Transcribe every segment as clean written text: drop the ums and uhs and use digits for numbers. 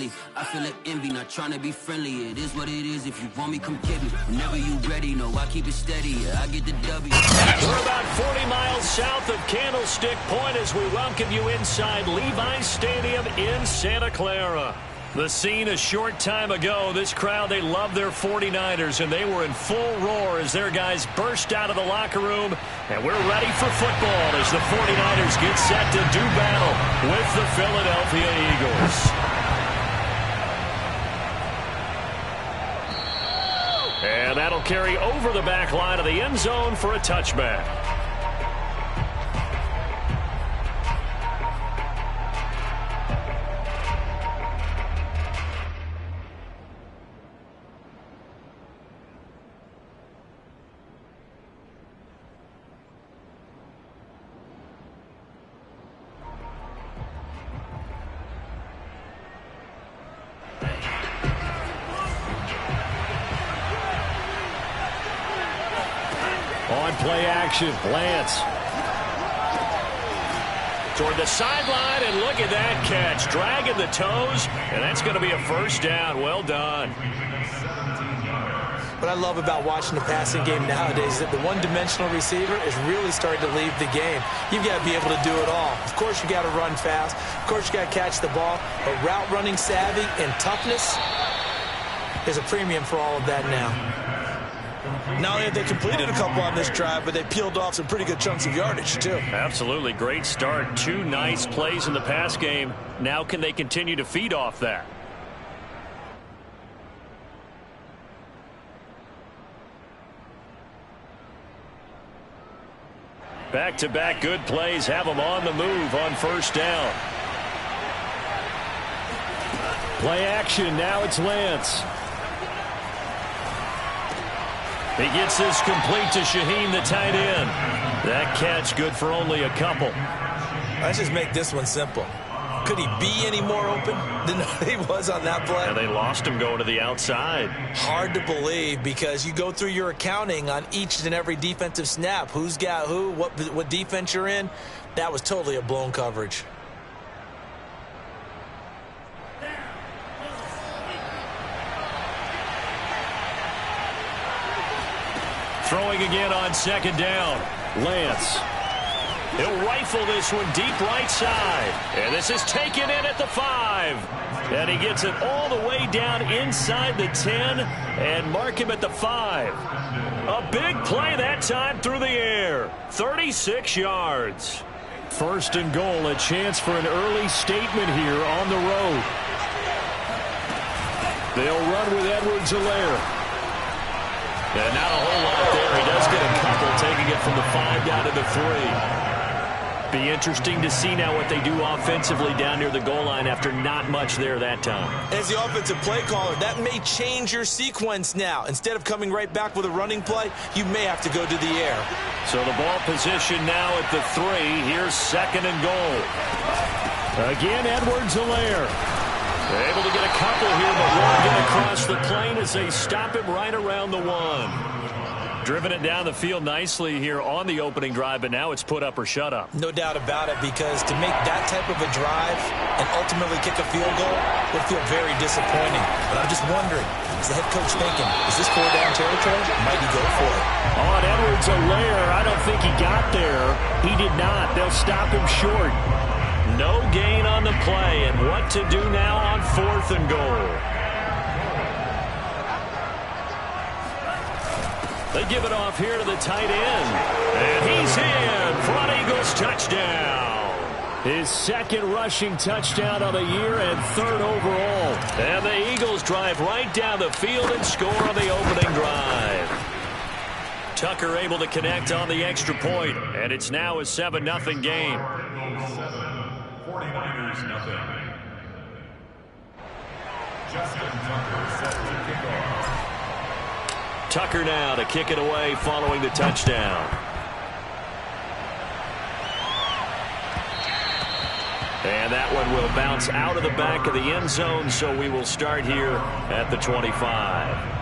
friendly. I feel like envy, not trying to be friendly. It is what it is. If you want me, come get me. Whenever you ready, no, I keep it steady. Yeah, I get the W. We're about 40 miles south of Candlestick Point as we welcome you inside Levi's Stadium in Santa Clara. The scene a short time ago, this crowd, they love their 49ers, and they were in full roar as their guys burst out of the locker room. And we're ready for football as the 49ers get set to do battle with the Philadelphia Eagles. And that'll carry over the back line of the end zone for a touchback. On play action, Lance. Toward the sideline, and look at that catch. Dragging the toes, and that's going to be a first down. Well done. What I love about watching the passing game nowadays is that the one-dimensional receiver is really starting to leave the game. You've got to be able to do it all. Of course, you got to run fast. Of course, you got to catch the ball. But route running savvy and toughness is a premium for all of that now. Not only have they completed a couple on this drive, but they peeled off some pretty good chunks of yardage, too. Absolutely. Great start. 2 nice plays in the pass game. Now can they continue to feed off that? Back-to-back good plays have them on the move on first down. Play action. Now it's Lance. He gets this complete to Shaheen, the tight end. That catch good for only a couple. Let's just make this one simple. Could he be any more open than he was on that play? And they lost him going to the outside. Hard to believe because you go through your accounting on each and every defensive snap. Who's got who, what defense you're in. That was totally a blown coverage. Throwing again on second down. Lance. He'll rifle this one deep right side. And this is taken in at the 5. And he gets it all the way down inside the 10 and mark him at the 5. A big play that time through the air. 36 yards. First and goal, a chance for an early statement here on the road. They'll run with Edwards-Helaire. And not a whole lot there. He does get a couple, taking it from the 5 down to the 3. Be interesting to see now what they do offensively down near the goal line after not much there that time. As the offensive play caller, that may change your sequence now. Instead of coming right back with a running play, you may have to go to the air. So the ball position now at the 3. Here's second and goal. Again, Edwards-Helaire. They're able to get a couple here, but won't get across the plane as they stop him right around the 1. Driven it down the field nicely here on the opening drive, but now it's put up or shut up. No doubt about it, because to make that type of a drive and ultimately kick a field goal would feel very disappointing. But I'm just wondering, is the head coach thinking, is this 4-down territory? Might he go for it? On Edwards-Helaire, I don't think he got there. He did not. They'll stop him short. No gain on the play, and what to do now on 4th and goal. They give it off here to the tight end. And he's in for an Eagles touchdown. His second rushing touchdown of the year and 3rd overall. And the Eagles drive right down the field and score on the opening drive. Tucker able to connect on the extra point, and it's now a 7-0 game. 49ers nothing. Justin Tucker set to kick off. Tucker now to kick it away following the touchdown. And that one will bounce out of the back of the end zone, so we will start here at the 25.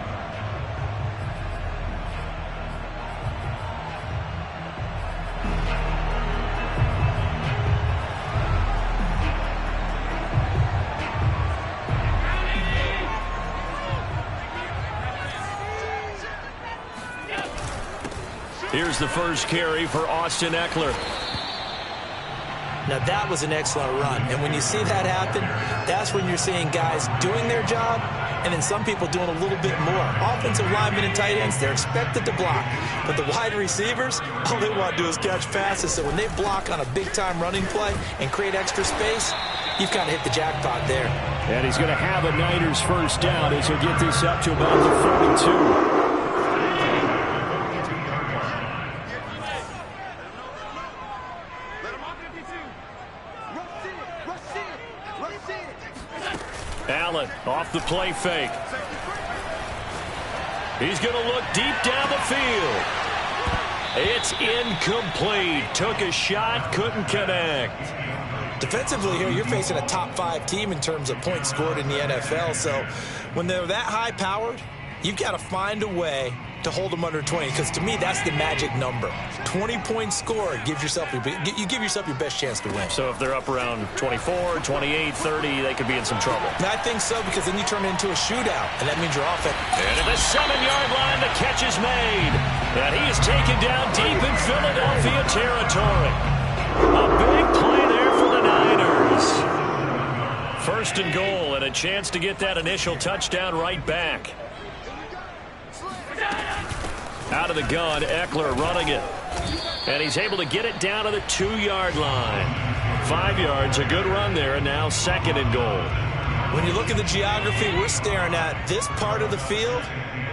Here's the first carry for Austin Ekeler. Now, that was an excellent run. And when you see that happen, that's when you're seeing guys doing their job and then some people doing a little bit more. Offensive linemen and tight ends, they're expected to block. But the wide receivers, all they want to do is catch passes. So when they block on a big-time running play and create extra space, you've kind of hit the jackpot there. And he's going to have a Niners first down as he'll get this up to about the 42. Allen off the play fake. He's going to look deep down the field. It's incomplete. Took a shot, couldn't connect. Defensively here, you're facing a top-5 team in terms of points scored in the NFL. So when they're that high-powered, you've got to find a way to hold them under 20, because to me, that's the magic number. 20 points scored gives yourself you give yourself your best chance to win. So if they're up around 24, 28, 30, they could be in some trouble. And I think so, because then you turn it into a shootout, and that means you're offense. And at the 7-yard line, the catch is made. And he is taken down deep in Philadelphia territory. A big play there for the Niners. First and goal, and a chance to get that initial touchdown right back. Out of the gun, Ekeler running it. And he's able to get it down to the 2-yard line. 5 yards, a good run there, and now second and goal. When you look at the geography we're staring at, this part of the field,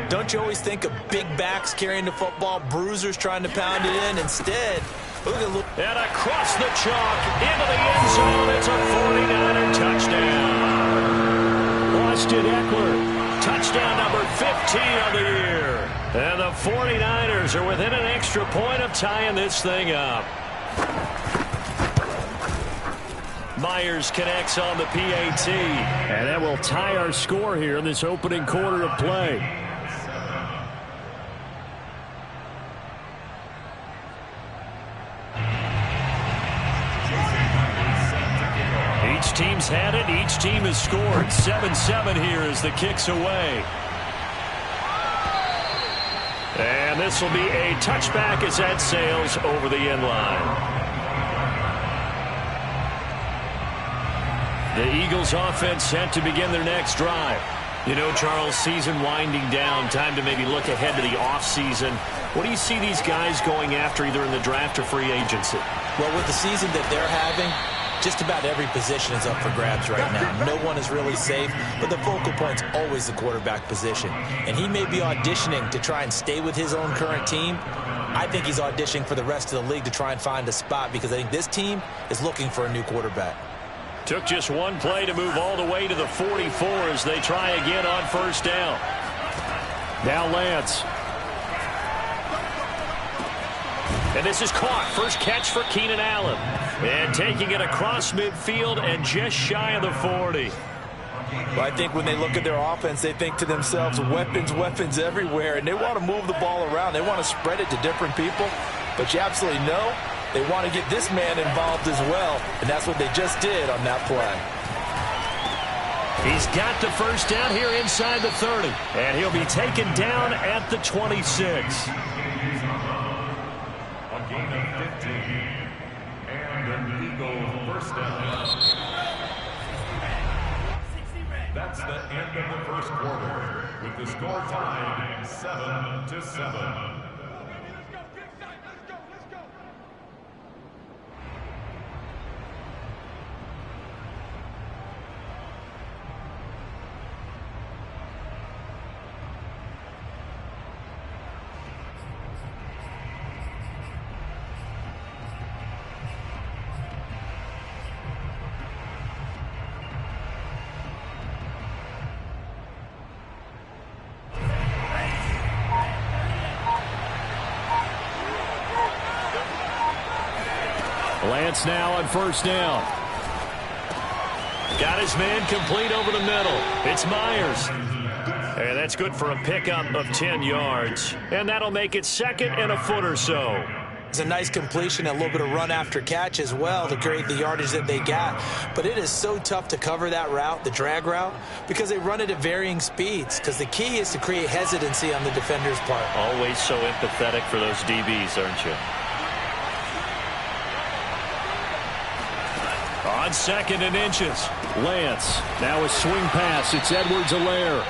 don't you always think of big backs carrying the football, bruisers trying to pound it in? Instead, look at and across the chalk, into the end zone, it's a 49er touchdown. Austin Ekeler, touchdown number 15 of the year. And the 49ers are within an extra point of tying this thing up. Myers connects on the PAT. And that will tie our score here in this opening quarter of play. Each team's had it. Each team has scored. 7-7 here as the kick's away. And this will be a touchback as that sails over the end line. The Eagles offense set to begin their next drive. You know, Charles, season winding down, time to maybe look ahead to the offseason. What do you see these guys going after either in the draft or free agency? Well, with the season that they're having, just about every position is up for grabs right now. No one is really safe, but the focal point's always the quarterback position. And he may be auditioning to try and stay with his own current team. I think he's auditioning for the rest of the league to try and find a spot, because I think this team is looking for a new quarterback. Took just one play to move all the way to the 44 as they try again on first down. Now Lance. And this is caught. First catch for Keenan Allen. And taking it across midfield and just shy of the 40. Well, I think when they look at their offense, they think to themselves, weapons everywhere, and they want to move the ball around. They want to spread it to different people. But you absolutely know they want to get this man involved as well, and that's what they just did on that play. He's got the first down here inside the 30, and he'll be taken down at the 26. A gain of 15. And an Eagle first down. That's the end of the first quarter, with the score tied 7-7. Lance now on first down. Got his man complete over the middle. It's Myers. And that's good for a pickup of 10 yards. And that'll make it second and a foot or so. It's a nice completion and a little bit of run after catch as well to create the yardage that they got. But it is so tough to cover that route, the drag route, because they run it at varying speeds. Because the key is to create hesitancy on the defender's part. Always so empathetic for those DBs, aren't you? On 2nd and inches, Lance. Now a swing pass. It's Edwards-Helaire.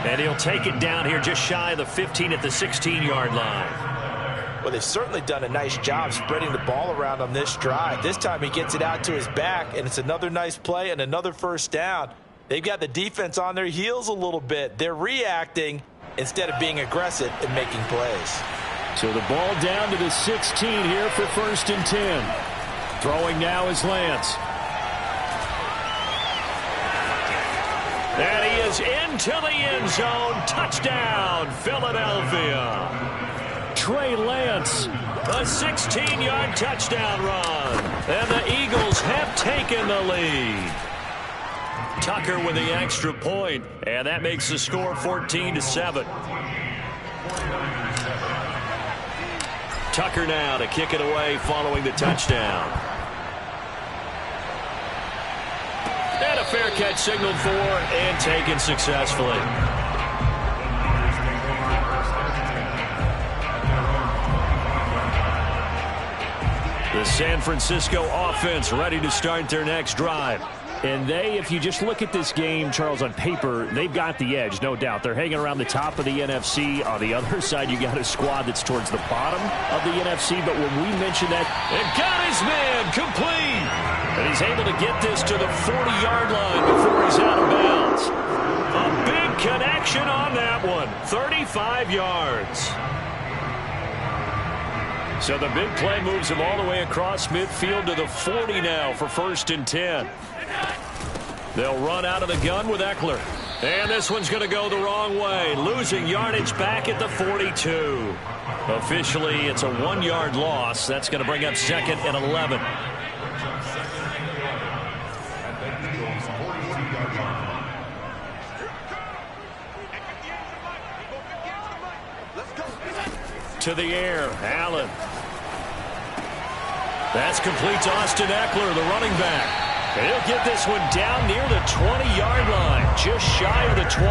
And he'll take it down here just shy of the 15 at the 16-yard line. Well, they've certainly done a nice job spreading the ball around on this drive. This time he gets it out to his back, and it's another nice play and another first down. They've got the defense on their heels a little bit. They're reacting instead of being aggressive and making plays. So the ball down to the 16 here for 1st and 10. Throwing now is Lance. And he is into the end zone. Touchdown, Philadelphia. Trey Lance, a 16-yard touchdown run. And the Eagles have taken the lead. Tucker with the extra point, and that makes the score 14-7. Tucker now to kick it away following the touchdown. And a fair catch signaled for and taken successfully. The San Francisco offense ready to start their next drive. And they, if you just look at this game, Charles, on paper, they've got the edge, no doubt. They're hanging around the top of the NFC. On the other side, you got a squad that's towards the bottom of the NFC. But when we mention that, and got his man complete. And he's able to get this to the 40-yard line before he's out of bounds. A big connection on that one, 35 yards. So the big play moves him all the way across midfield to the 40 now for 1st and 10. They'll run out of the gun with Eckler. And this one's going to go the wrong way, losing yardage back at the 42. Officially, it's a 1-yard loss. That's going to bring up 2nd and 11. To the air, Allen. That's complete to Austin Eckler, the running back. And he'll get this one down near the 20-yard line, just shy of the 20.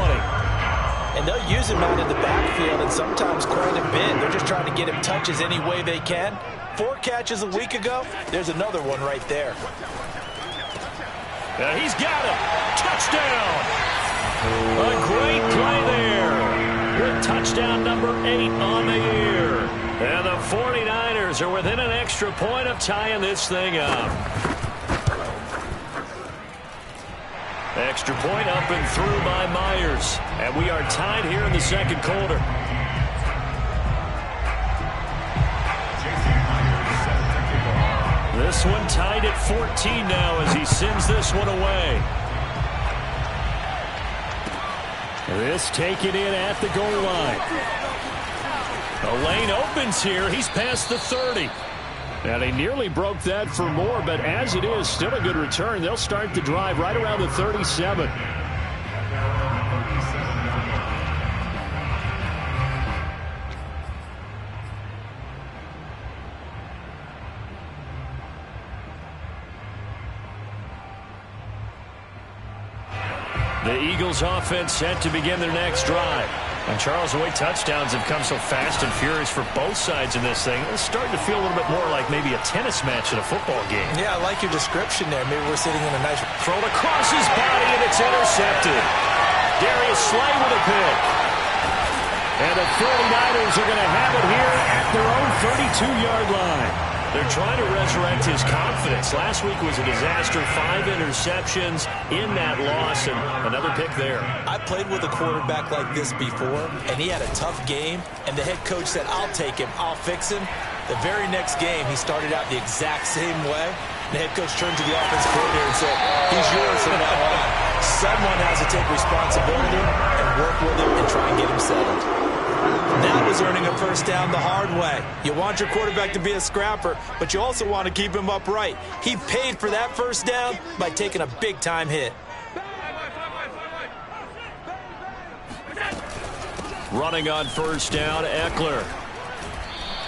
And they'll use him out in the backfield and sometimes quite a bit. They're just trying to get him touches any way they can. 4 catches a week ago. There's another one right there. He's got him. Touchdown. A great play there. With touchdown number 8 on the year. And the 49ers are within an extra point of tying this thing up. Extra point up and through by Myers. And we are tied here in the 2nd quarter. This one tied at 14 now as he sends this one away. This taken in at the goal line. The lane opens here. He's past the 30. And he nearly broke that for more, but as it is, still a good return. They'll start the drive right around the 37. The Eagles offense set to begin their next drive. And Charles, the way touchdowns have come so fast and furious for both sides in this thing, it's starting to feel a little bit more like maybe a tennis match in a football game. Yeah, I like your description there. Maybe we're sitting in a nice... Thrown across his body, and it's intercepted. Darius Slay with a pick. And the 49ers are going to have it here at their own 32-yard line. They're trying to resurrect his confidence. Last week was a disaster. 5 interceptions in that loss, and another pick there. I played with a quarterback like this before, and he had a tough game, and the head coach said, I'll take him, I'll fix him. The very next game, he started out the exact same way. The head coach turned to the offensive coordinator and said, he's yours from now on. Someone has to take responsibility and work with him and try and get him settled. That was earning a first down the hard way. You want your quarterback to be a scrapper, but you also want to keep him upright. He paid for that first down by taking a big-time hit. Running on first down, Eckler.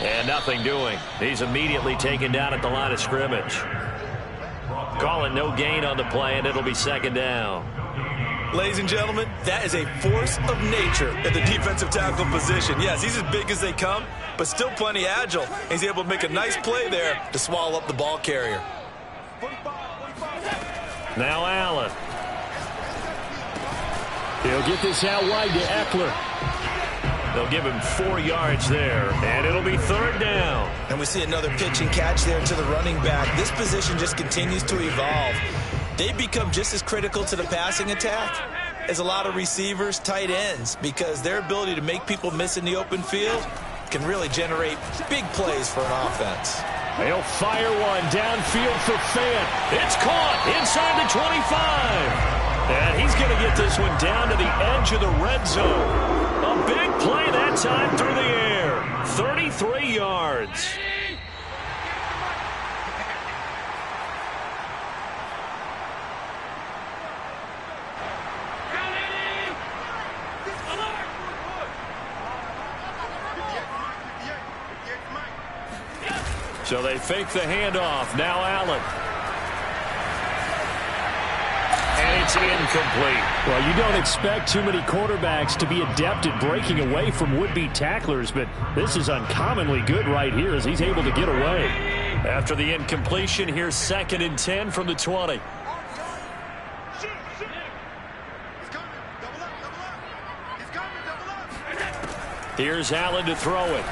And nothing doing. He's immediately taken down at the line of scrimmage. Call it no gain on the play, and it'll be second down. Ladies and gentlemen, that is a force of nature at the defensive tackle position. Yes, he's as big as they come, but still plenty agile. He's able to make a nice play there to swallow up the ball carrier. Now Allen. He'll get this out wide to Eckler. They'll give him 4 yards there, and it'll be third down. And we see another pitch and catch there to the running back. This position just continues to evolve. They become just as critical to the passing attack as a lot of receivers, tight ends, because their ability to make people miss in the open field can really generate big plays for an offense. He'll fire one downfield for Fant. It's caught inside the 25. And he's going to get this one down to the edge of the red zone. A big play that time through the air. 33 yards. So they fake the handoff. Now Allen. And it's incomplete. Well, you don't expect too many quarterbacks to be adept at breaking away from would-be tacklers, but this is uncommonly good right here as he's able to get away. After the incompletion, here's 2nd and 10 from the 20. Here's Allen to throw it.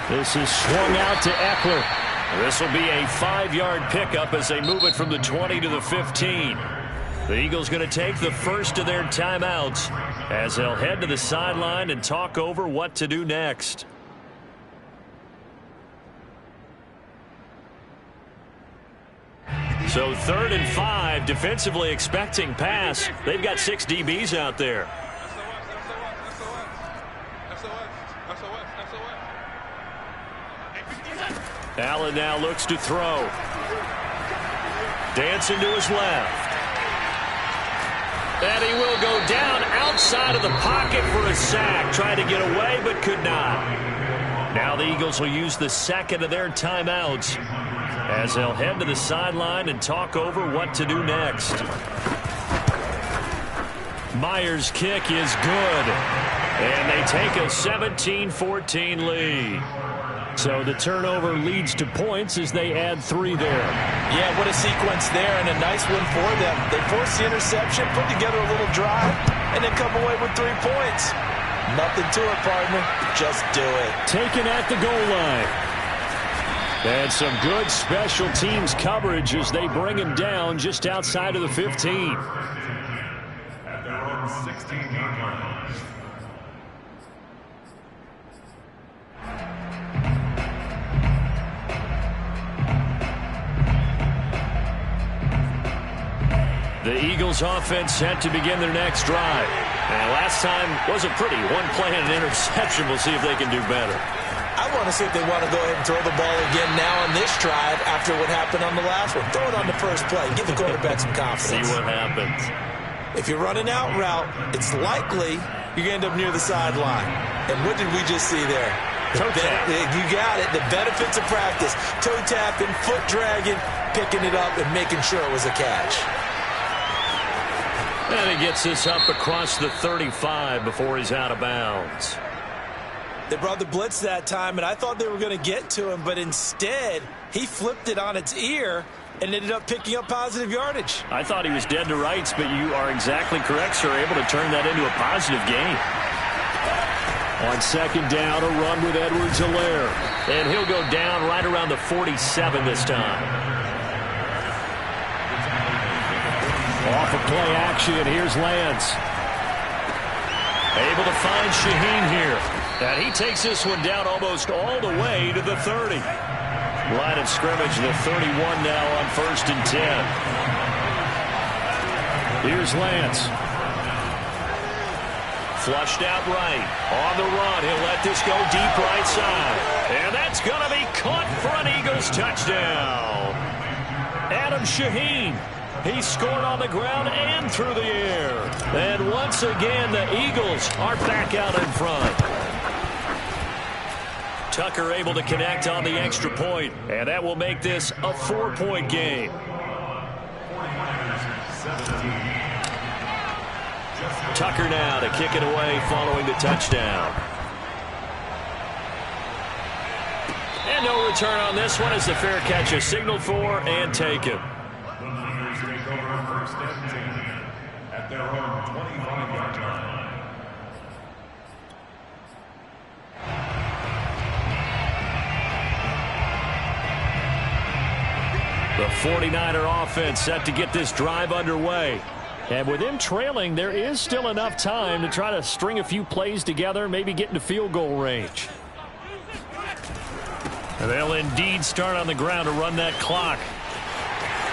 This is swung out to Eckler. This will be a 5-yard pickup as they move it from the 20 to the 15. The Eagles going to take the first of their timeouts as they'll head to the sideline and talk over what to do next. So 3rd and 5, defensively expecting pass. They've got 6 DBs out there. Allen now looks to throw. Dancing to his left. And he will go down outside of the pocket for a sack. Tried to get away, but could not. Now the Eagles will use the second of their timeouts as they'll head to the sideline and talk over what to do next. Myers' kick is good. And they take a 17-14 lead. So the turnover leads to points as they add 3 there. Yeah, what a sequence there, and a nice one for them. They force the interception, put together a little drive, and then come away with 3 points. Nothing to it, partner. Just do it. Taken at the goal line. And some good special teams coverage as they bring him down just outside of the 15. At their own 16-yard line. The Eagles offense set to begin their next drive. And last time was a pretty one play and an interception. We'll see if they can do better. I want to see if they want to go ahead and throw the ball again now on this drive after what happened on the last one. Throw it on the first play. Give the quarterback some confidence. See what happens. If you're running out route, it's likely you're going to end up near the sideline. And what did we just see there? Toe tap. You got it. The benefits of practice. Toe tapping, foot dragging, picking it up, and making sure it was a catch. And he gets this up across the 35 before he's out of bounds. They brought the blitz that time, and I thought they were going to get to him, but instead he flipped it on its ear and ended up picking up positive yardage. I thought he was dead to rights, but you are exactly correct, sir. Able to turn that into a positive gain. On 2nd down, a run with Edwards-Helaire. And he'll go down right around the 47 this time. Off of play action, here's Lance. Able to find Shaheen here. And he takes this one down almost all the way to the 30. Line of scrimmage, the 31 now on 1st and 10. Here's Lance. Flushed out right. On the run, he'll let this go deep right side. And that's going to be caught for an Eagles touchdown. Adam Shaheen. He scored on the ground and through the air. And once again, the Eagles are back out in front. Tucker able to connect on the extra point, and that will make this a 4-point game. Tucker now to kick it away following the touchdown. And no return on this one as the fair catch is signaled for and taken. The Niners take over first and 10 at their own 25-yard line. The 49er offense set to get this drive underway. And with them trailing, there is still enough time to try to string a few plays together, maybe get into field goal range. And they'll indeed start on the ground to run that clock.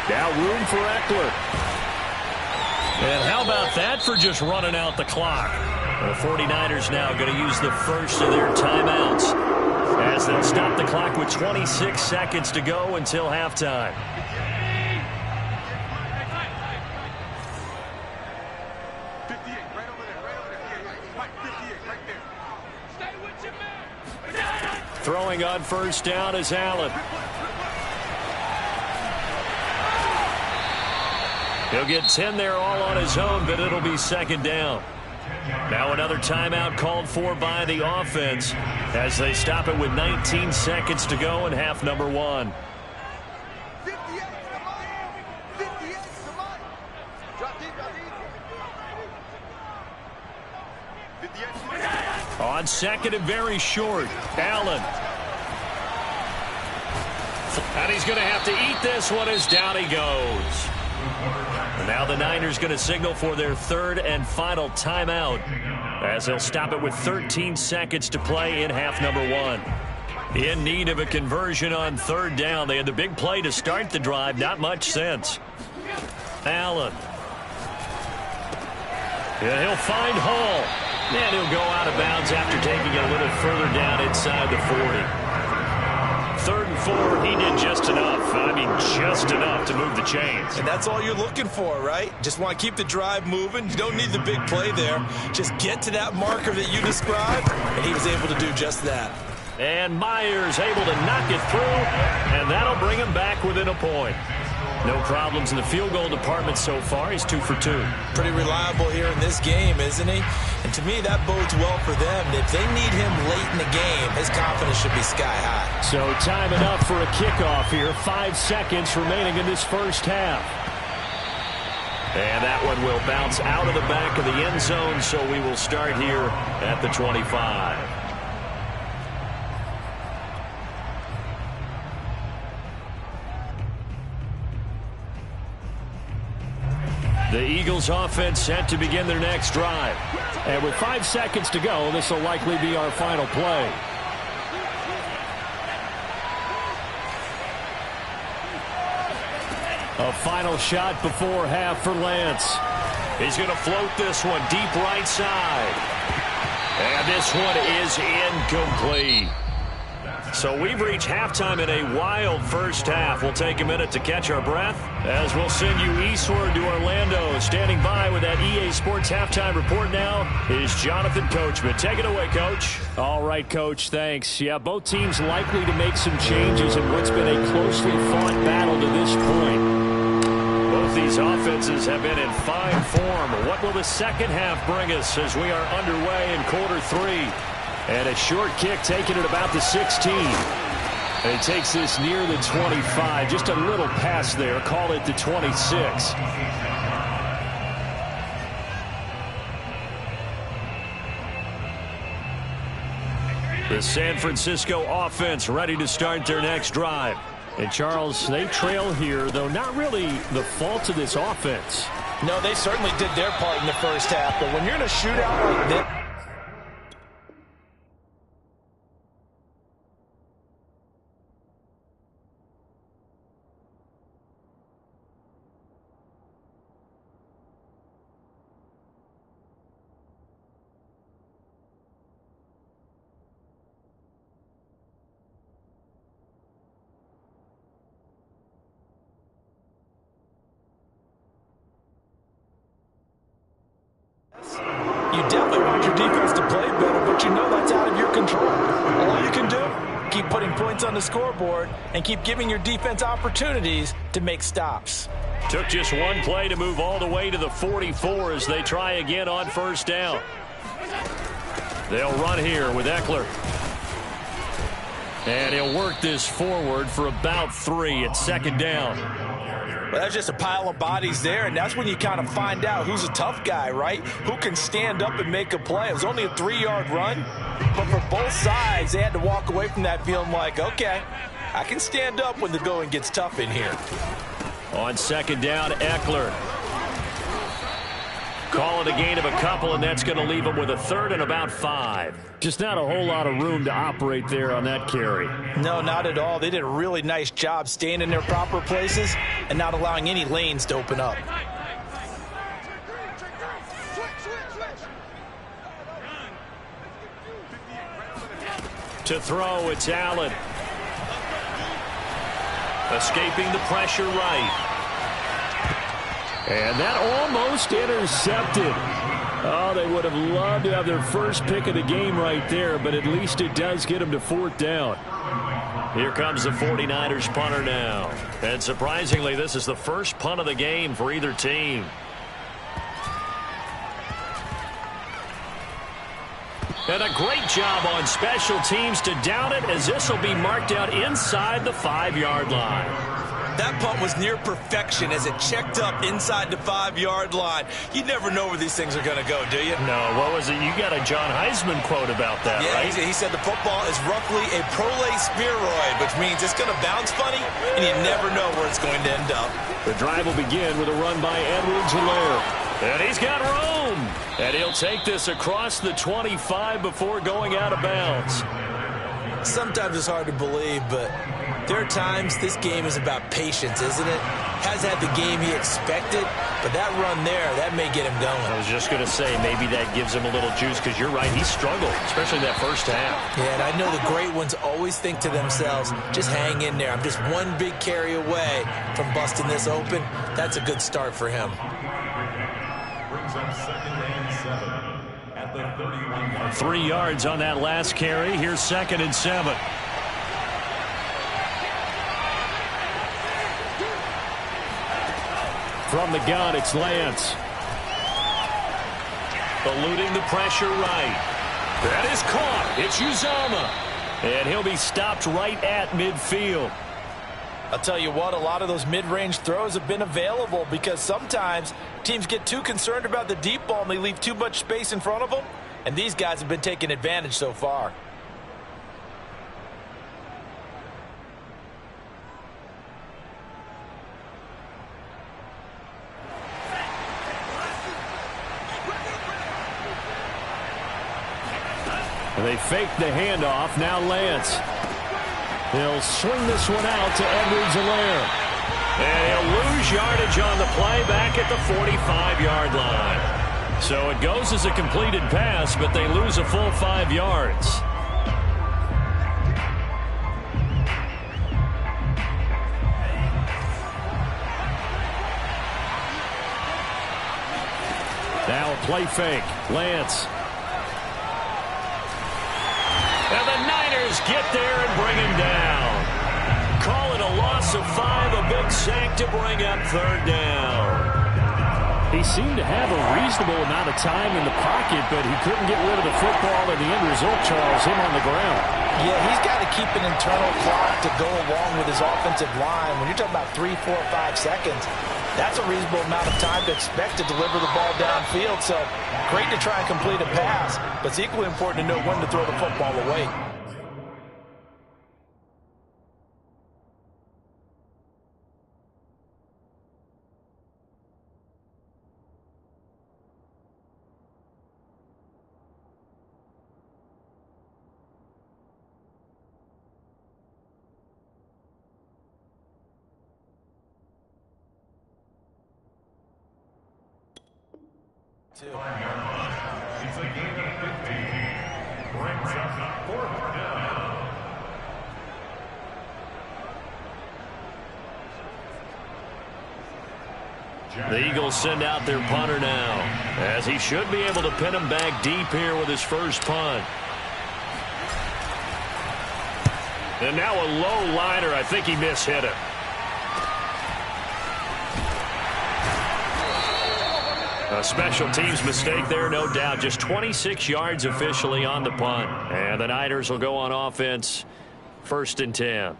Now room for Eckler. And how about that for just running out the clock? The 49ers now going to use the first of their timeouts as they'll stop the clock with 26 seconds to go until halftime. Throwing on first down is Allen. He'll get 10 there all on his own, but it'll be second down. Now another timeout called for by the offense as they stop it with 19 seconds to go in half number one. On second and very short, Allen. And he's going to have to eat this one as down he goes. And now the Niners going to signal for their third and final timeout as they'll stop it with 13 seconds to play in half number one. In need of a conversion on third down. They had the big play to start the drive. Not much sense. Allen. And he'll find Hall. And he'll go out of bounds after taking it a little further down inside the 40. Third and 4, he did just enough. I mean, just enough to move the chains. And that's all you're looking for, right? Just want to keep the drive moving. You don't need the big play there. Just get to that marker that you described, and he was able to do just that. And Myers able to knock it through, and that'll bring him back within a point. No problems in the field goal department so far. He's 2 for 2. Pretty reliable here in this game, isn't he? And to me, that bodes well for them. If they need him late in the game, his confidence should be sky high. So time enough for a kickoff here. 5 seconds remaining in this first half. And that one will bounce out of the back of the end zone, so we will start here at the 25. The Eagles offense set to begin their next drive. And with 5 seconds to go, this will likely be our final play. A final shot before half for Lance. He's going to float this one deep right side. And this one is incomplete. So we've reached halftime in a wild first half. We'll take a minute to catch our breath as we'll send you eastward to Orlando. Standing by with that EA Sports halftime report now is Jonathan Coachman. Take it away, Coach. All right, Coach, thanks. Yeah, both teams likely to make some changes in what's been a closely fought battle to this point. Both these offenses have been in fine form. What will the second half bring us as we are underway in quarter 3? And a short kick taken at about the 16. And it takes this near the 25. Just a little pass there. Call it the 26. The San Francisco offense ready to start their next drive. And, Charles, they trail here, though not really the fault of this offense. No, they certainly did their part in the first half. But when you're in a shootout like this, you definitely want your defense to play better, but you know that's out of your control. All you can do keep putting points on the scoreboard and keep giving your defense opportunities to make stops. Took just one play to move all the way to the 44 as they try again on first down. They'll run here with Eckler. And he'll work this forward for about 3 at second down. Well, that's just a pile of bodies there, and that's when you kind of find out who's a tough guy, right? Who can stand up and make a play. It was only a 3-yard run, but for both sides, they had to walk away from that feeling like, okay, I can stand up when the going gets tough in here. On second down, Eckler. Call it a gain of a couple, and that's going to leave him with a 3rd and about 5. Just not a whole lot of room to operate there on that carry. No, not at all. They did a really nice job staying in their proper places and not allowing any lanes to open up. To throw, it's Allen. Escaping the pressure right. And that almost intercepted. Oh, they would have loved to have their first pick of the game right there, but at least it does get them to 4th down. Here comes the 49ers punter now. And surprisingly, this is the first punt of the game for either team. And a great job on special teams to down it, as this will be marked out inside the 5-yard line. That punt was near perfection as it checked up inside the 5-yard line. You never know where these things are going to go, do you? No, what was it? You got a John Heisman quote about that, yeah, right? He said the football is roughly a prolate spheroid, which means it's going to bounce funny, and you never know where it's going to end up. The drive will begin with a run by Edwards-Helaire. And he's got room. And he'll take this across the 25 before going out of bounds. Sometimes it's hard to believe, but there are times this game is about patience, isn't it? Has had the game he expected, but that run there, that may get him going. I was just going to say, maybe that gives him a little juice, because you're right, he struggled, especially that first half. Yeah, and I know the great ones always think to themselves, just hang in there. I'm just one big carry away from busting this open. That's a good start for him. Brings up 2nd and 7 at the 31-yard. 3 yards on that last carry. Here's 2nd and 7. From the gun, it's Lance. Eluding the pressure right. That is caught. It's Uzomah. And he'll be stopped right at midfield. I'll tell you what, a lot of those mid-range throws have been available because sometimes teams get too concerned about the deep ball and they leave too much space in front of them. And these guys have been taking advantage so far. They fake the handoff. Now Lance. He'll swing this one out to Edwards-Helaire. And he'll lose yardage on the play back at the 45-yard line. So it goes as a completed pass, but they lose a full 5 yards. Now a play fake. Lance. And the Niners get there and bring him down. Call it a loss of 5, a big sack to bring up 3rd down. He seemed to have a reasonable amount of time in the pocket, but he couldn't get rid of the football, and the end result, Charles, him on the ground. Yeah, he's got to keep an internal clock to go along with his offensive line. When you're talking about 3, 4, 5 seconds, that's a reasonable amount of time to expect to deliver the ball downfield. So great to try and complete a pass, but it's equally important to know when to throw the football away. It's a gain of 50. Brings up 4th down. The Eagles send out their punter now, as he should be able to pin him back deep here with his first punt. And now a low liner. I think he mishit it. A special teams mistake there, no doubt. Just 26 yards officially on the punt. And the Niners will go on offense, 1st and 10.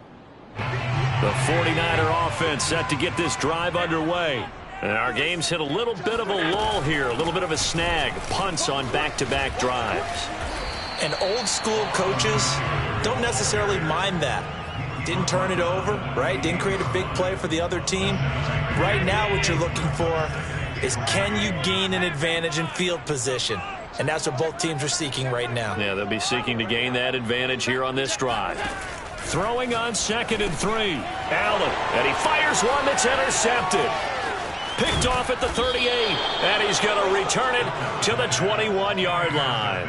The 49er offense set to get this drive underway. And our game's hit a little bit of a lull here, a little bit of a snag. Punts on back-to-back drives. And old school coaches don't necessarily mind that. Didn't turn it over, right? Didn't create a big play for the other team. Right now what you're looking for is, can you gain an advantage in field position? And that's what both teams are seeking right now. Yeah, they'll be seeking to gain that advantage here on this drive. Throwing on 2nd and 3. Allen, and he fires one that's intercepted. Picked off at the 38, and he's going to return it to the 21-yard line.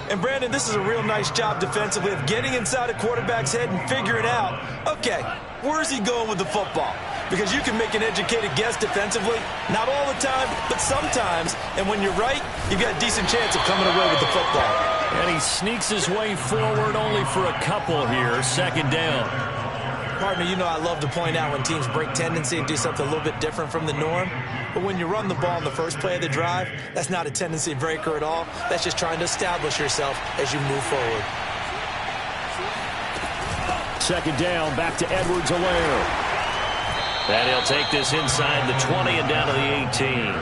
And, Brandon, this is a real nice job defensively of getting inside a quarterback's head and figuring out, okay, where's he going with the football? Because you can make an educated guess defensively, not all the time, but sometimes. And when you're right, you've got a decent chance of coming away with the football. And he sneaks his way forward only for a couple here. 2nd down. Partner, you know I love to point out when teams break tendency and do something a little bit different from the norm. But when you run the ball in the first play of the drive, that's not a tendency breaker at all. That's just trying to establish yourself as you move forward. 2nd down, back to Edwards-Helaire. And he'll take this inside the 20 and down to the 18.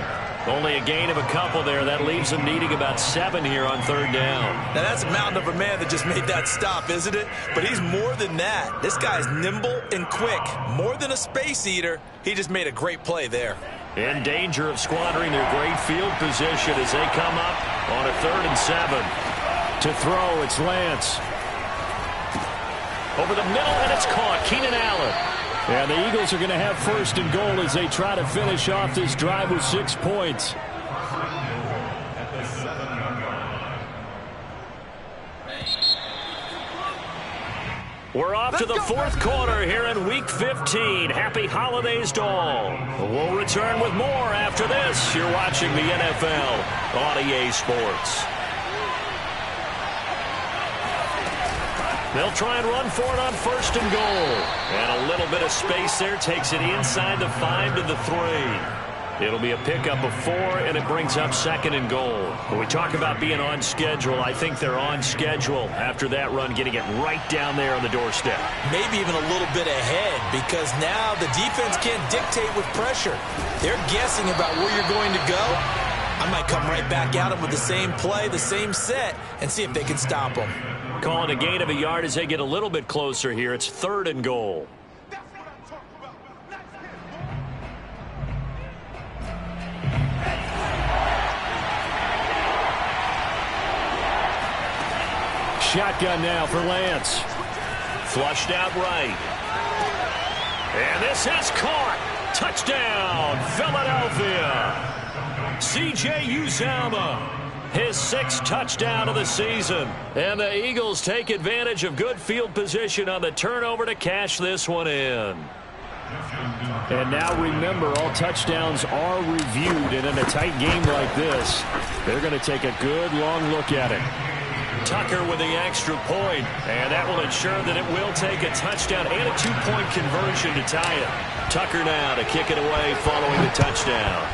Only a gain of a couple there. That leaves him needing about 7 here on 3rd down. Now, that's a mountain of a man that just made that stop, isn't it? But he's more than that. This guy's nimble and quick. More than a space eater. He just made a great play there. In danger of squandering their great field position as they come up on a 3rd and 7. To throw, it's Lance. Over the middle, and it's caught. Keenan Allen. And the Eagles are going to have 1st and goal as they try to finish off this drive with 6 points. We're off to the 4th quarter here in Week 15. Happy holidays to all. We'll return with more after this. You're watching the NFL on EA Sports. They'll try and run for it on 1st and goal. And a little bit of space there takes it inside the 5 to the 3. It'll be a pickup of 4, and it brings up 2nd and goal. When we talk about being on schedule, I think they're on schedule after that run, getting it right down there on the doorstep. Maybe even a little bit ahead, because now the defense can't dictate with pressure. They're guessing about where you're going to go. I might come right back at them with the same play, the same set, and see if they can stop them. Calling a gain of a yard as they get a little bit closer here. It's 3rd and goal. Shotgun now for Lance. Flushed out right. And this is caught. Touchdown, Philadelphia. C.J. Uzomah. His 6th touchdown of the season. And the Eagles take advantage of good field position on the turnover to cash this one in. And now remember, all touchdowns are reviewed. And in a tight game like this, they're going to take a good long look at it. Tucker with the extra point. And that will ensure that it will take a touchdown and a 2-point conversion to tie it. Tucker now to kick it away following the touchdown.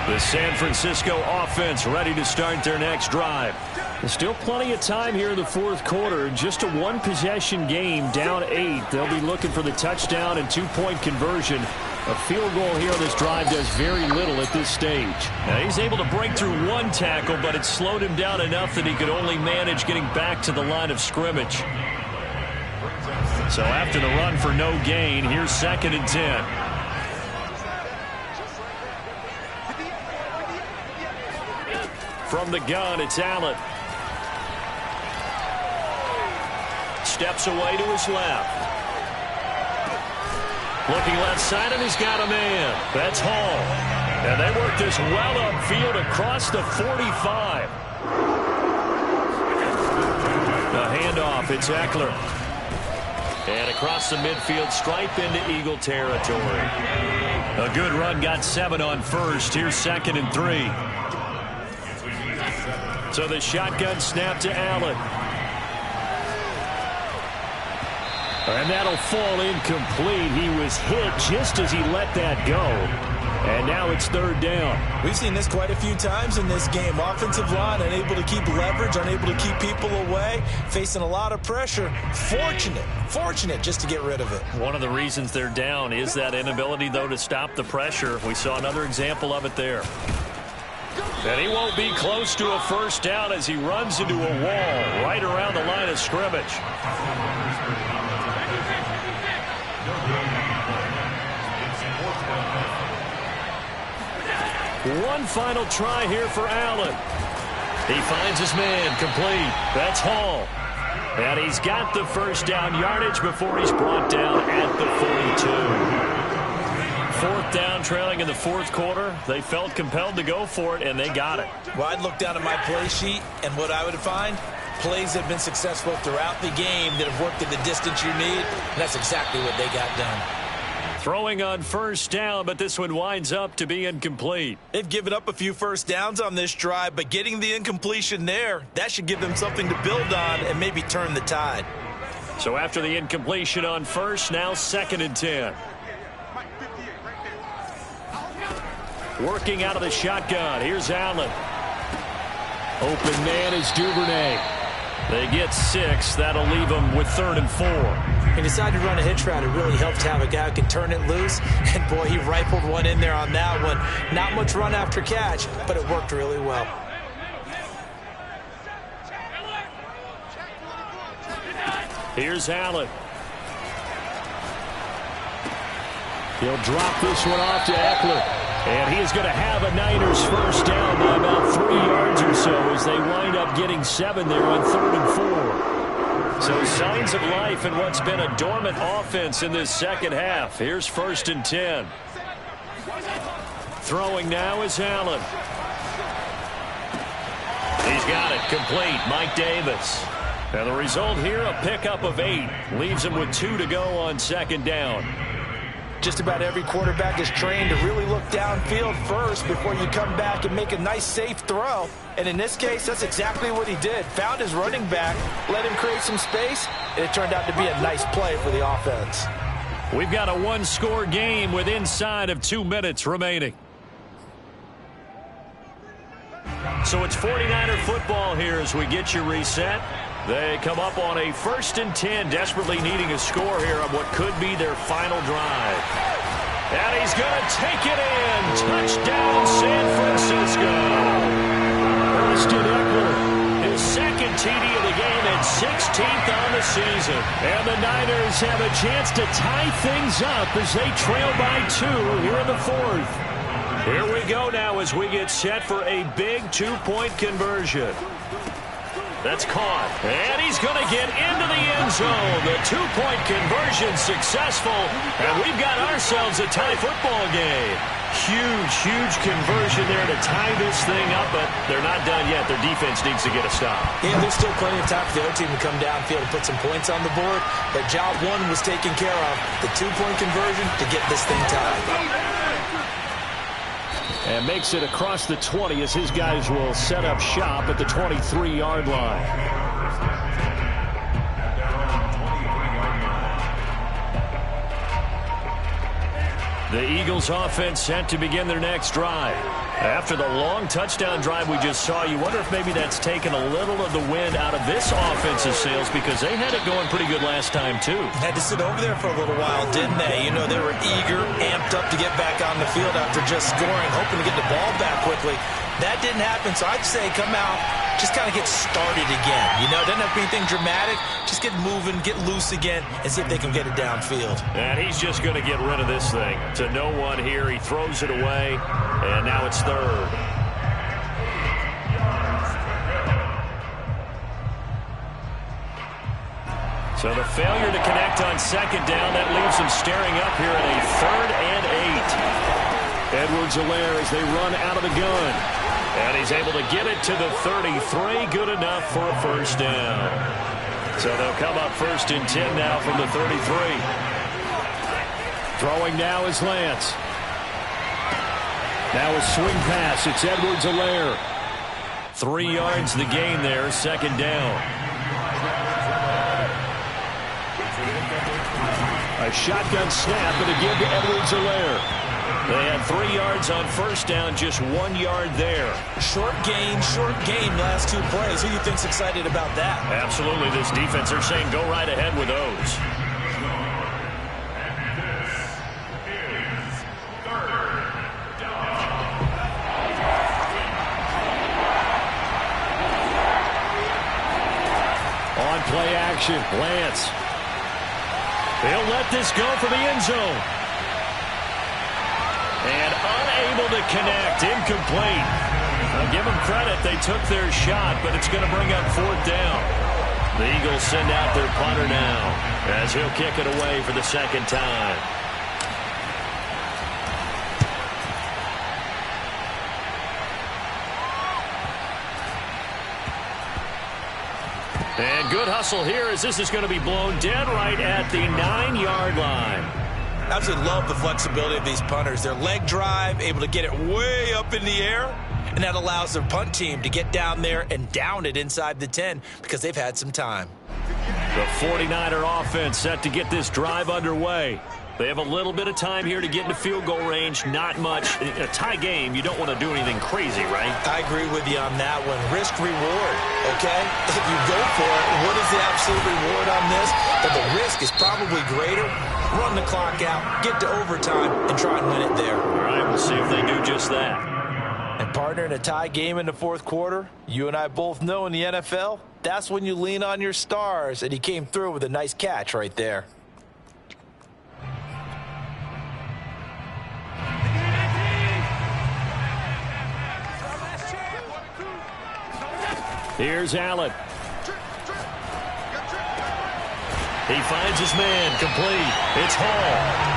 The San Francisco offense ready to start their next drive. There's still plenty of time here in the 4th quarter. Just a 1-possession game, down 8. They'll be looking for the touchdown and 2-point conversion. A field goal here on this drive does very little at this stage. Now he's able to break through 1 tackle, but it slowed him down enough that he could only manage getting back to the line of scrimmage. So after the run for no gain, here's 2nd and 10. From the gun, it's Allen. Steps away to his left. Looking left side, and he's got a man. That's Hall. And they work this well upfield across the 45. The handoff, it's Eckler. And across the midfield, stripe into Eagle territory. A good run, got 7 on first. Here's 2nd and 3. So the shotgun snap to Allen. And that'll fall incomplete. He was hit just as he let that go. And now it's 3rd down. We've seen this quite a few times in this game. Offensive line unable to keep leverage, unable to keep people away, facing a lot of pressure. Fortunate just to get rid of it. One of the reasons they're down is that inability, though, to stop the pressure. We saw another example of it there. And he won't be close to a 1st down as he runs into a wall right around the line of scrimmage. One final try here for Allen. He finds his man, complete. That's Hall. And he's got the 1st down yardage before he's brought down at the 42. 4th down, trailing in the 4th quarter. They felt compelled to go for it, and they got it. Well, I'd look down at my play sheet, and what I would find, plays that have been successful throughout the game that have worked at the distance you need, and that's exactly what they got done. Throwing on 1st down, but this one winds up to be incomplete. They've given up a few 1st downs on this drive, but getting the incompletion there, that should give them something to build on and maybe turn the tide. So after the incompletion on 1st, now 2nd and 10. Working out of the shotgun. Here's Allen. Open man is Duvernay. They get 6. That'll leave them with 3rd and 4. He decided to run a hitch route. It really helped to have a guy who can turn it loose. And, boy, he rifled one in there on that one. Not much run after catch, but it worked really well. Here's Allen. He'll drop this one off to Eckler. And he is going to have a Niners 1st down by about 3 yards or so as they wind up getting 7 there on 3rd and 4. So signs of life in what's been a dormant offense in this 2nd half. Here's 1st and 10. Throwing now is Allen. He's got it complete. Mike Davis. And the result here, a pickup of 8. Leaves him with 2 to go on 2nd down. Just about every quarterback is trained to really look downfield first before you come back and make a nice, safe throw. And in this case, that's exactly what he did. Found his running back, let him create some space, and it turned out to be a nice play for the offense. We've got a 1-score game with inside of 2 minutes remaining. So it's 49er football here as we get you reset. They come up on a 1st and 10, desperately needing a score here on what could be their final drive. And he's going to take it in. Touchdown, San Francisco. Austin Eckler, his 2nd TD of the game and 16th on the season. And the Niners have a chance to tie things up as they trail by 2 here in the 4th. Here we go now as we get set for a big 2-point conversion. That's caught. And he's going to get into the end zone. The 2-point conversion successful. And we've got ourselves a tie football game. Huge conversion there to tie this thing up, but they're not done yet. Their defense needs to get a stop. Yeah, there's still plenty of time for the other team to come downfield and put some points on the board. But job 1 was taken care of. The 2-point conversion to get this thing tied. And makes it across the 20 as his guys will set up shop at the 23-yard line. The Eagles offense set to begin their next drive. After the long touchdown drive we just saw, you wonder if maybe that's taken a little of the wind out of this offensive sails because they had it going pretty good last time too. Had to sit over there for a little while, didn't they? You know, they were eager, amped up to get back on the field after just scoring, hoping to get the ball back quickly. That didn't happen, so I'd say come out, just kind of get started again. You know, it doesn't have to be anything dramatic. Just get moving, get loose again, and see if they can get it downfield. And he's just going to get rid of this thing. To no one here, he throws it away, and now it's 3rd. So the failure to connect on 2nd down, that leaves them staring up here at a 3rd and 8. Edwards-Helaire as they run out of the gun. And he's able to get it to the 33. Good enough for a 1st down. So they'll come up 1st and 10 now from the 33. Throwing now is Lance. Now a swing pass. It's Edwards-Helaire. 3 yards the gain there, 2nd down. A shotgun snap, and again to Edwards-Helaire. They had 3 yards on 1st down, just 1 yard there. Short game last 2 plays. Who do you think's excited about that? Absolutely, this defense, they're saying go right ahead with those. On play action, Lance. He'll let this go for the end zone. And unable to connect, incomplete. I'll give them credit, they took their shot, but it's going to bring up 4th down. The Eagles send out their punter now, as he'll kick it away for the 2nd time. And good hustle here as this is going to be blown dead right at the 9-yard line. I absolutely love the flexibility of these punters. Their leg drive, able to get it way up in the air, and that allows their punt team to get down there and down it inside the 10 because they've had some time. The 49er offense set to get this drive underway. They have a little bit of time here to get into field goal range, not much. In a tie game, you don't want to do anything crazy, right? I agree with you on that one. Risk reward, okay? If you go for it, what is the absolute reward on this? But the risk is probably greater. Run the clock out, get to overtime, and try and win it there. All right, we'll see if they do just that. And partner, in a tie game in the 4th quarter, you and I both know in the NFL, that's when you lean on your stars, and he came through with a nice catch right there. Here's Allen. He finds his man, complete. It's Hall.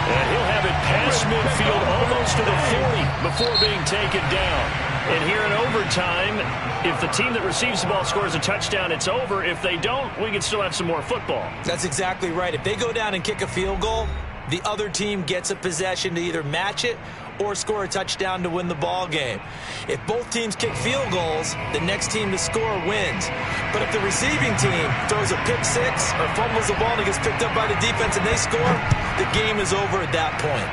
And he'll have it past midfield almost to the 40 before being taken down. And here in overtime, if the team that receives the ball scores a touchdown, it's over. If they don't, we can still have some more football. That's exactly right. If they go down and kick a field goal, the other team gets a possession to either match it or score a touchdown to win the ball game. If both teams kick field goals, the next team to score wins. But if the receiving team throws a pick six or fumbles the ball and it gets picked up by the defense and they score, the game is over at that point.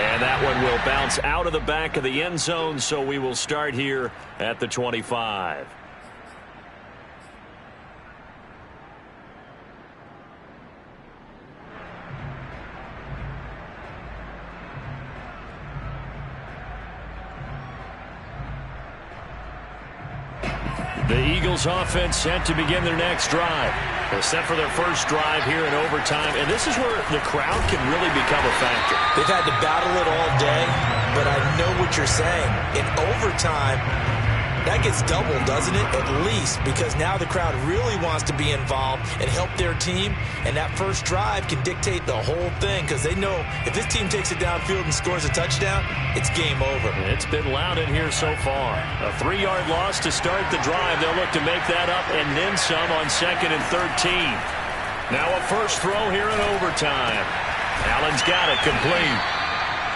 And that one will bounce out of the back of the end zone, so we will start here at the 25. The Eagles offense set to begin their next drive. They're set for their first drive here in overtime, and this is where the crowd can really become a factor. They've had to battle it all day, but I know what you're saying. In overtime, that gets doubled, doesn't it? At least, because now the crowd really wants to be involved and help their team, and that first drive can dictate the whole thing because they know if this team takes it downfield and scores a touchdown, it's game over. It's been loud in here so far. A 3-yard loss to start the drive. They'll look to make that up and then some on 2nd and 13. Now a first throw here in overtime. Allen's got it complete.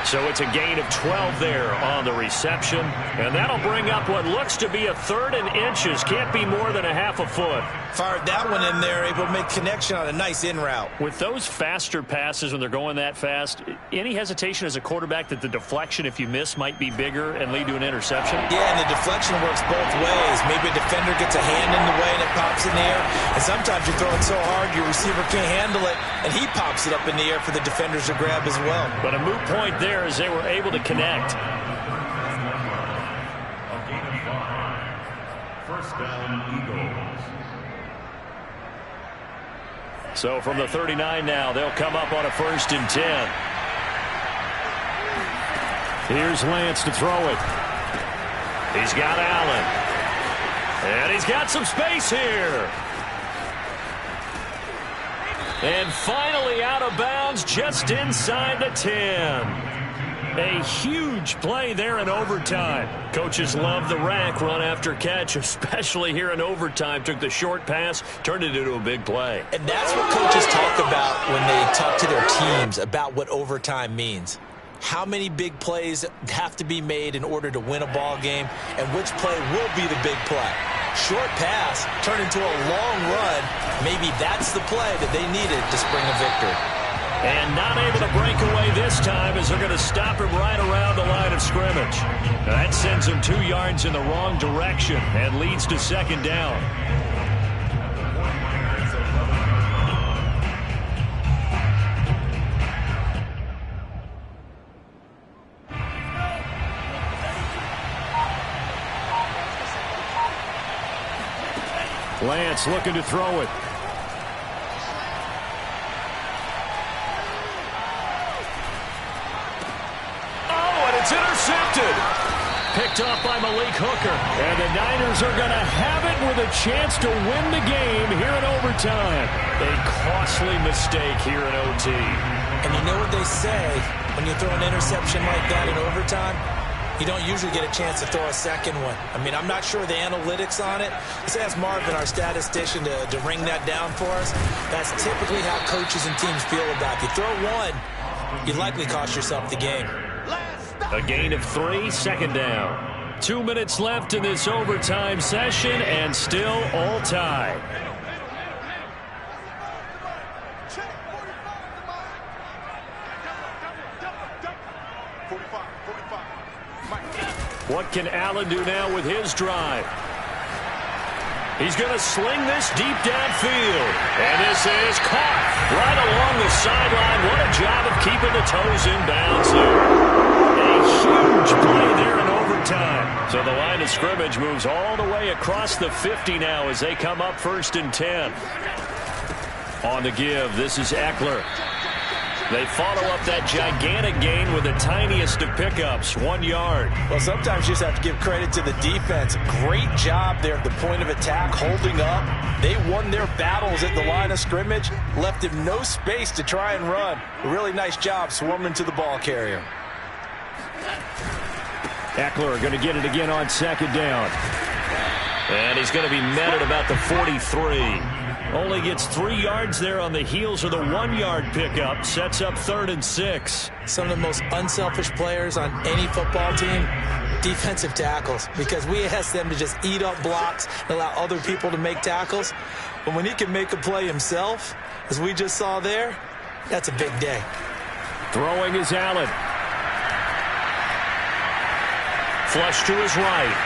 So it's a gain of 12 there on the reception. And that'll bring up what looks to be a 3rd and inches. Can't be more than a half a foot. Fired that one in there, able to make connection on a nice in route. With those faster passes when they're going that fast, any hesitation as a quarterback that the deflection, if you miss, might be bigger and lead to an interception? Yeah, and the deflection works both ways. Maybe a defender gets a hand in the way and it pops in the air. And sometimes you throw it so hard your receiver can't handle it, and he pops it up in the air for the defenders to grab as well. But a moot point there as they were able to connect. First down, Eagles. So from the 39 now, they'll come up on a 1st and 10. Here's Lance to throw it. He's got Allen. And he's got some space here. And finally out of bounds just inside the 10. A A huge play there in overtime. Coaches love the rack run after catch, especially here in overtime. Took the short pass, turned it into a big play. And that's what coaches talk about when they talk to their teams about what overtime means. How many big plays have to be made in order to win a ball game, and which play will be the big play. Short pass turned into a long run. Maybe that's the play that they needed to spring a victory. And not able to break away this time as they're going to stop him right around the line of scrimmage. Now that sends him 2 yards in the wrong direction and leads to second down. Lance looking to throw it. It's intercepted. Picked off by Malik Hooker. And the Niners are going to have it with a chance to win the game here in overtime. A costly mistake here in OT. And you know what they say, when you throw an interception like that in overtime, you don't usually get a chance to throw a second one. I mean, I'm not sure the analytics on it. Let's ask Marvin, our statistician, to ring that down for us. That's typically how coaches and teams feel about it. You throw one, you likely cost yourself the game. A gain of 3, second down. 2 minutes left in this overtime session, and still all tied. What can Allen do now with his drive? He's going to sling this deep downfield. And this is caught right along the sideline. What a job of keeping the toes in bounds there. A huge play there in overtime. So the line of scrimmage moves all the way across the 50 now as they come up 1st and 10. On the give, this is Eckler. They follow up that gigantic gain with the tiniest of pickups, 1 yard. Well, sometimes you just have to give credit to the defense. Great job there at the point of attack, holding up. They won their battles at the line of scrimmage, left him no space to try and run. A really nice job swarming to the ball carrier. Eckler going to get it again on second down. And he's going to be met at about the 43. Only gets 3 yards there on the heels of the 1 yard pickup. Sets up 3rd and 6. Some of the most unselfish players on any football team, defensive tackles, because we ask them to just eat up blocks and allow other people to make tackles. But when he can make a play himself, as we just saw there, that's a big day. Throwing is Allen. Flush to his right.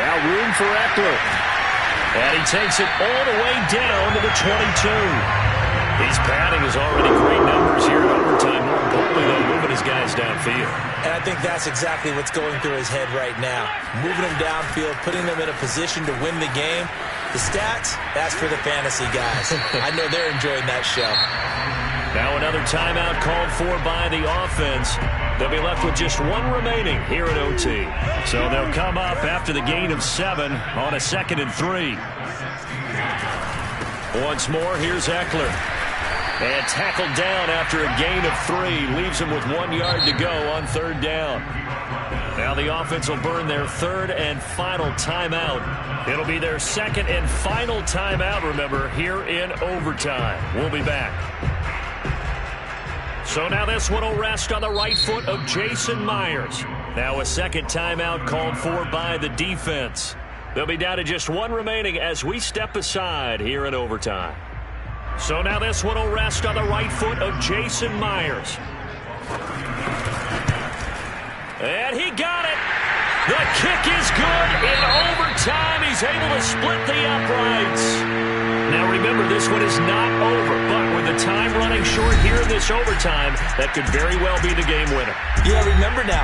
Now room for Eckler. And he takes it all the way down to the 22. He's padding his already great numbers here in overtime. More importantly, though, moving his guys downfield. And I think that's exactly what's going through his head right now. Moving them downfield, putting them in a position to win the game. The stats, that's for the fantasy guys. I know they're enjoying that show. Now another timeout called for by the offense. They'll be left with just 1 remaining here at OT. So they'll come up after the gain of 7 on a 2nd and 3. Once more, here's Eckler. And tackled down after a gain of 3. Leaves him with 1 yard to go on 3rd down. Now the offense will burn their 3rd and final timeout. It'll be their 2nd and final timeout, remember, here in overtime. We'll be back. So now this one will rest on the right foot of Jason Myers. Now a 2nd timeout called for by the defense. They'll be down to just 1 remaining as we step aside here in overtime. So now this one will rest on the right foot of Jason Myers. And he got it. The kick is good. In overtime, he's able to split the uprights. Now remember, this one is not over, but with the time running short here in this overtime, that could very well be the game winner. Yeah, remember now,